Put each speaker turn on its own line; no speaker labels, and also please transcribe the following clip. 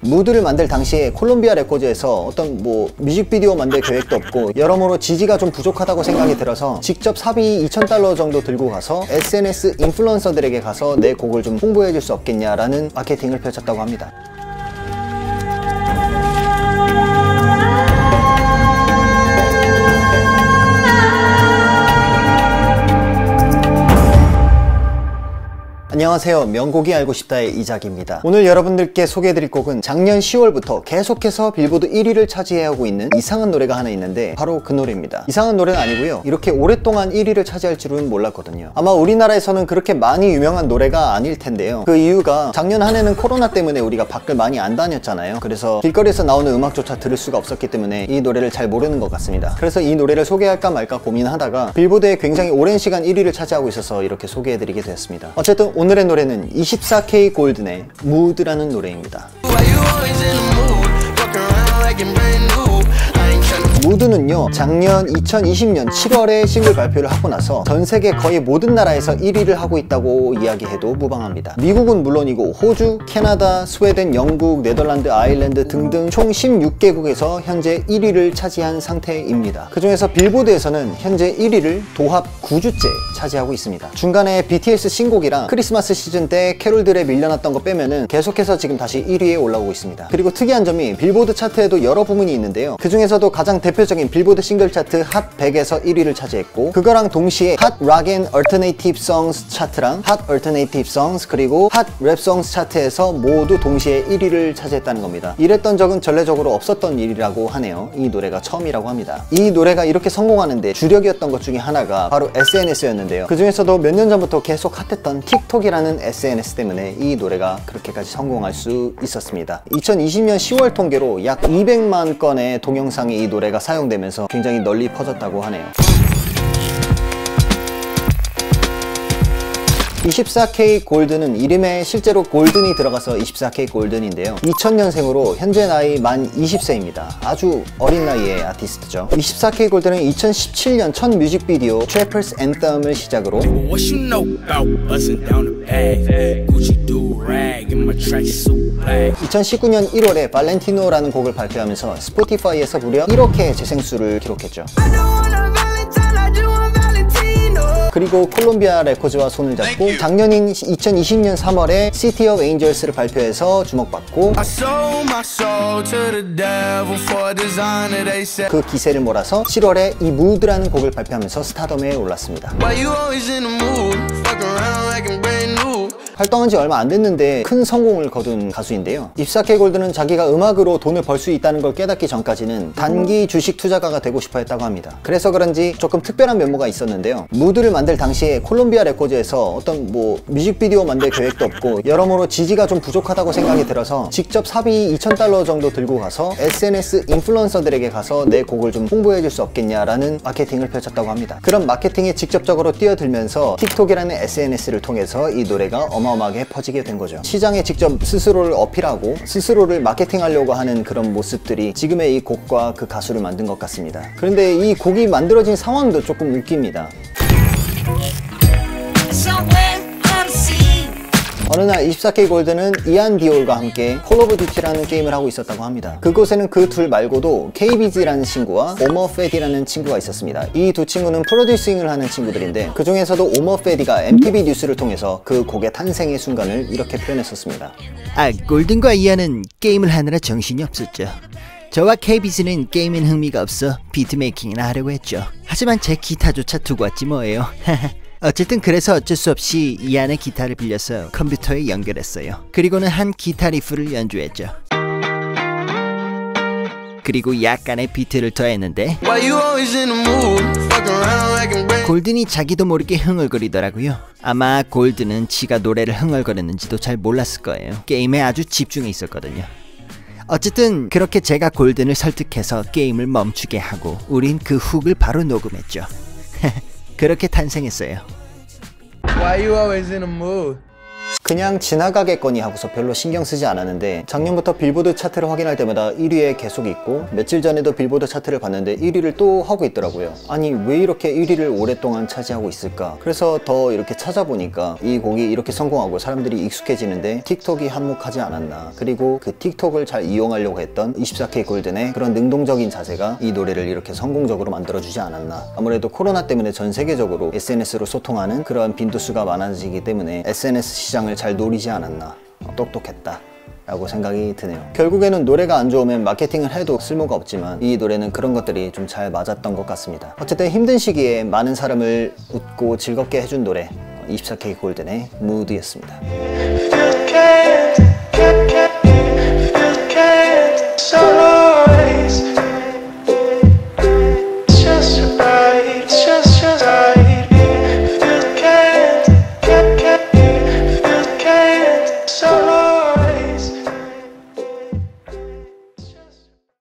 무드를 만들 당시에 콜롬비아 레코드에서 어떤 뮤직비디오 만들 계획도 없고 여러모로 지지가 좀 부족하다고 생각이 들어서 직접 사비 $2,000 정도 들고 가서 SNS 인플루언서들에게 가서 내 곡을 좀 홍보해 줄 수 없겠냐라는 마케팅을 펼쳤다고 합니다. 안녕하세요. 명곡이 알고 싶다의 이작입니다. 오늘 여러분들께 소개해드릴 곡은 작년 10월부터 계속해서 빌보드 1위를 차지하고 있는 이상한 노래가 하나 있는데 바로 그 노래입니다. 이상한 노래는 아니고요, 이렇게 오랫동안 1위를 차지할 줄은 몰랐거든요. 아마 우리나라에서는 그렇게 많이 유명한 노래가 아닐 텐데요. 그 이유가 작년 한 해는 코로나 때문에 우리가 밖을 많이 안 다녔잖아요. 그래서 길거리에서 나오는 음악조차 들을 수가 없었기 때문에 이 노래를 잘 모르는 것 같습니다. 그래서 이 노래를 소개할까 말까 고민하다가 빌보드에 굉장히 오랜 시간 1위를 차지하고 있어서 이렇게 소개해드리게 되었습니다. 어쨌든 오늘의 노래는 24K 골든의 무드라는 노래입니다. 무드는요, 작년 2020년 7월에 싱글 발표를 하고 나서 전 세계 거의 모든 나라에서 1위를 하고 있다고 이야기해도 무방합니다. 미국은 물론이고 호주, 캐나다, 스웨덴, 영국, 네덜란드, 아일랜드 등등 총 16개국에서 현재 1위를 차지한 상태입니다. 그 중에서 빌보드에서는 현재 1위를 도합 9주째 차지하고 있습니다. 중간에 BTS 신곡이랑 크리스마스 시즌 때 캐롤들에 밀려났던 거 빼면은 계속해서 지금 다시 1위에 올라오고 있습니다. 그리고 특이한 점이 빌보드 차트에도 여러 부문이 있는데요, 그 중에서도 가장 대표적인 빌보드 싱글 차트 핫 100에서 1위를 차지했고, 그거랑 동시에 핫 락 앤 얼터네이티브 송스 차트랑 핫 얼터네이티브 송스 그리고 핫 랩 송스 차트에서 모두 동시에 1위를 차지했다는 겁니다. 이랬던 적은 전례적으로 없었던 일이라고 하네요. 이 노래가 처음이라고 합니다. 이 노래가 이렇게 성공하는데 주력이었던 것 중에 하나가 바로 SNS였는데요. 그 중에서도 몇 년 전부터 계속 핫했던 틱톡이라는 SNS 때문에 이 노래가 그렇게까지 성공할 수 있었습니다. 2020년 10월 통계로 약 200만 건의 동영상에 이 노래가 사용되면서 굉장히 널리 퍼졌다고 하네요. 24K 골든은 이름에 실제로 골든이 들어가서 24K 골든인데요, 2000년생으로 현재 나이 만 20세입니다. 아주 어린 나이의 아티스트죠. 24K 골든은 2017년 첫 뮤직비디오 Trapper's Anthem을 시작으로 2019년 1월에 발렌티노라는 곡을 발표하면서 스포티파이에서 무려 1억회 재생수를 기록했죠. 그리고 콜롬비아 레코드와 손을 잡고 작년인 2020년 3월에 City of Angels를 발표해서 주목받고 그 기세를 몰아서 7월에 이 무드라는 곡을 발표하면서 스타덤에 올랐습니다. 활동한 지 얼마 안 됐는데 큰 성공을 거둔 가수인데요, 24K 골든은 자기가 음악으로 돈을 벌 수 있다는 걸 깨닫기 전까지는 단기 주식 투자가가 되고 싶어 했다고 합니다. 그래서 그런지 조금 특별한 면모가 있었는데요, 무드를 만들 당시에 콜롬비아 레코드에서 어떤 뮤직비디오 만들 계획도 없고 여러모로 지지가 좀 부족하다고 생각이 들어서 직접 사비 $2,000 정도 들고 가서 SNS 인플루언서들에게 가서 내 곡을 좀 홍보해 줄 수 없겠냐라는 마케팅을 펼쳤다고 합니다. 그런 마케팅에 직접적으로 뛰어들면서 틱톡이라는 SNS를 통해서 이 노래가 어마어마하게 퍼지게 된 거죠. 시장에 직접 스스로를 어필하고 스스로를 마케팅하려고 하는 그런 모습들이 지금의 이 곡과 그 가수를 만든 것 같습니다. 그런데 이 곡이 만들어진 상황도 조금 웃깁니다. 어느 날 24K 골든은 이안 디올과 함께 콜 오브 듀티라는 게임을 하고 있었다고 합니다. 그곳에는 그 둘 말고도 KBZ라는 친구와 오머페디라는 친구가 있었습니다. 이 두 친구는 프로듀싱을 하는 친구들인데 그 중에서도 오머페디가 MTV 뉴스를 통해서 그 곡의 탄생의 순간을 이렇게 표현했었습니다.
골든과 이안은 게임을 하느라 정신이 없었죠. 저와 KBZ는 게임엔 흥미가 없어 비트메이킹이나 하려고 했죠. 하지만 제 기타조차 두고 왔지 뭐예요. 어쨌든 그래서 어쩔 수 없이 이안의 기타를 빌려서 컴퓨터에 연결했어요. 그리고는 한 기타 리프를 연주했죠. 그리고 약간의 비트를 더했는데 골든이 자기도 모르게 흥얼거리더라고요. 아마 골든은 지가 노래를 흥얼거렸는지도 잘 몰랐을 거예요. 게임에 아주 집중해 있었거든요. 어쨌든 그렇게 제가 골든을 설득해서 게임을 멈추게 하고 우린 그 훅을 바로 녹음했죠. 그렇게 탄생했어요.
Why you always in a mood?
그냥 지나가겠거니 하고서 별로 신경 쓰지 않았는데 작년부터 빌보드 차트를 확인할 때마다 1위에 계속 있고 며칠 전에도 빌보드 차트를 봤는데 1위를 또 하고 있더라고요. 아니 왜 이렇게 1위를 오랫동안 차지하고 있을까? 그래서 더 이렇게 찾아보니까 이 곡이 이렇게 성공하고 사람들이 익숙해지는데 틱톡이 한몫하지 않았나. 그리고 그 틱톡을 잘 이용하려고 했던 24K 골든의 그런 능동적인 자세가 이 노래를 이렇게 성공적으로 만들어주지 않았나. 아무래도 코로나 때문에 전 세계적으로 SNS로 소통하는 그런 빈도수가 많아지기 때문에 SNS 시장을 잘 노리지 않았나. 똑똑했다 라고 생각이 드네요. 결국에는 노래가 안 좋으면 마케팅을 해도 쓸모가 없지만 이 노래는 그런 것들이 좀 잘 맞았던 것 같습니다. 어쨌든 힘든 시기에 많은 사람을 웃고 즐겁게 해준 노래 24K 골든의 무드였습니다.